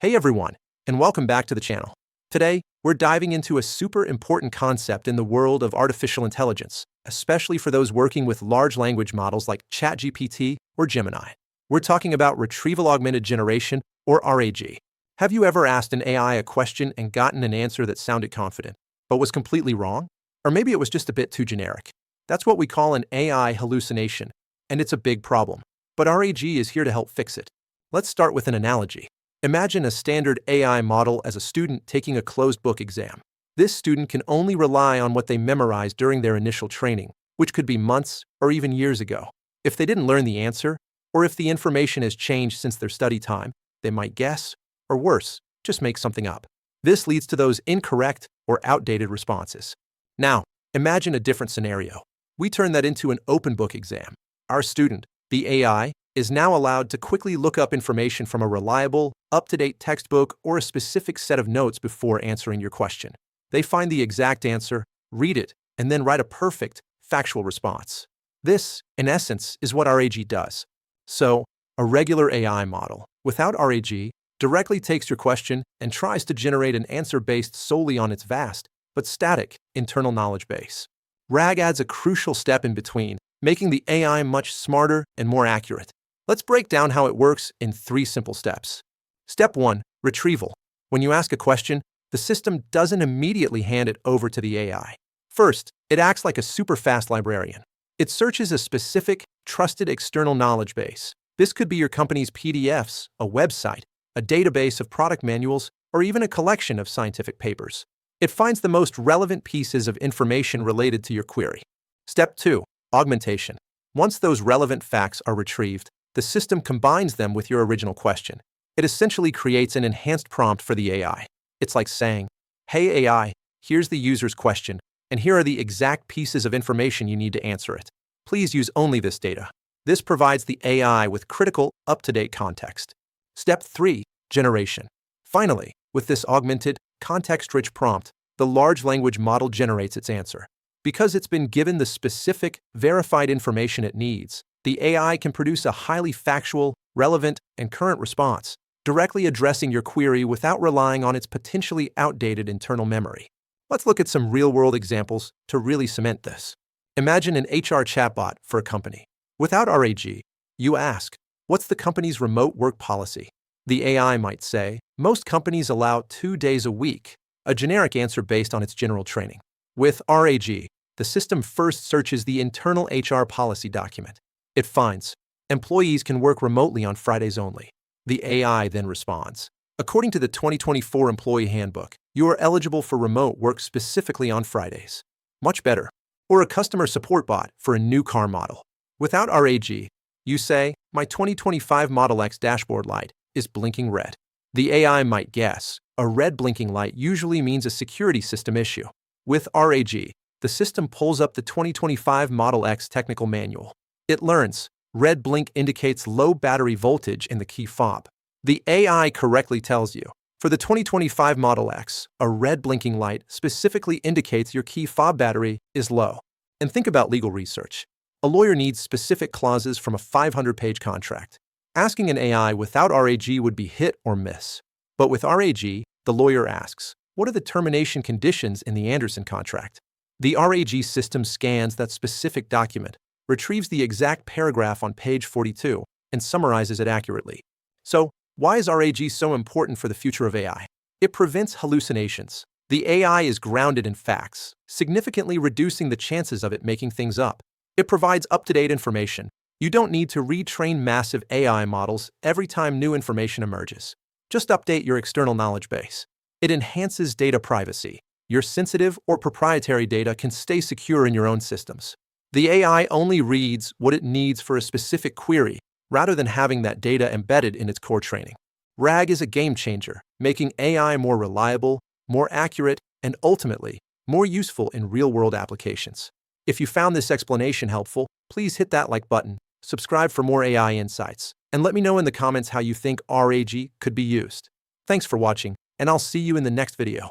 Hey everyone, and welcome back to the channel. Today, we're diving into a super important concept in the world of artificial intelligence, especially for those working with large language models like ChatGPT or Gemini. We're talking about Retrieval-Augmented Generation, or RAG. Have you ever asked an AI a question and gotten an answer that sounded confident, but was completely wrong? Or maybe it was just a bit too generic. That's what we call an AI hallucination, and it's a big problem. But RAG is here to help fix it. Let's start with an analogy. Imagine a standard AI model as a student taking a closed book exam. This student can only rely on what they memorized during their initial training, which could be months or even years ago. If they didn't learn the answer, or if the information has changed since their study time, they might guess, or worse, just make something up. This leads to those incorrect or outdated responses. Now, imagine a different scenario. We turn that into an open book exam. Our student, the AI, is now allowed to quickly look up information from a reliable, up-to-date textbook or a specific set of notes before answering your question. They find the exact answer, read it, and then write a perfect, factual response. This, in essence, is what RAG does. So, a regular AI model, without RAG, directly takes your question and tries to generate an answer based solely on its vast, but static, internal knowledge base. RAG adds a crucial step in between, making the AI much smarter and more accurate. Let's break down how it works in 3 simple steps. Step 1. Retrieval. When you ask a question, the system doesn't immediately hand it over to the AI. First, it acts like a super-fast librarian. It searches a specific, trusted external knowledge base. This could be your company's PDFs, a website, a database of product manuals, or even a collection of scientific papers. It finds the most relevant pieces of information related to your query. Step 2. Augmentation. Once those relevant facts are retrieved, the system combines them with your original question. It essentially creates an enhanced prompt for the AI. It's like saying, "Hey AI, here's the user's question, and here are the exact pieces of information you need to answer it. Please use only this data." This provides the AI with critical, up-to-date context. Step 3. Generation. Finally, with this augmented, context-rich prompt, the large language model generates its answer. Because it's been given the specific, verified information it needs, the AI can produce a highly factual, relevant, and current response, directly addressing your query without relying on its potentially outdated internal memory. Let's look at some real-world examples to really cement this. Imagine an HR chatbot for a company. Without RAG, you ask, "What's the company's remote work policy?" The AI might say, "Most companies allow 2 days a week," a generic answer based on its general training. With RAG, the system first searches the internal HR policy document. It finds, "Employees can work remotely on Fridays only." The AI then responds, "According to the 2024 Employee Handbook, you are eligible for remote work specifically on Fridays." Much better. Or a customer support bot for a new car model. Without RAG, you say, "My 2025 Model X dashboard light is blinking red." The AI might guess, a red blinking light usually means a security system issue. With RAG, the system pulls up the 2025 Model X technical manual. It learns, red blink indicates low battery voltage in the key fob. The AI correctly tells you, for the 2025 Model X, a red blinking light specifically indicates your key fob battery is low. And think about legal research. A lawyer needs specific clauses from a 500-page contract. Asking an AI without RAG would be hit or miss. But with RAG, the lawyer asks, "What are the termination conditions in the Anderson contract?" The RAG system scans that specific document, retrieves the exact paragraph on page 42, and summarizes it accurately. So, why is RAG so important for the future of AI? It prevents hallucinations. The AI is grounded in facts, significantly reducing the chances of it making things up. It provides up-to-date information. You don't need to retrain massive AI models every time new information emerges. Just update your external knowledge base. It enhances data privacy. Your sensitive or proprietary data can stay secure in your own systems. The AI only reads what it needs for a specific query, rather than having that data embedded in its core training. RAG is a game changer, making AI more reliable, more accurate, and ultimately, more useful in real-world applications. If you found this explanation helpful, please hit that like button, subscribe for more AI insights, and let me know in the comments how you think RAG could be used. Thanks for watching, and I'll see you in the next video.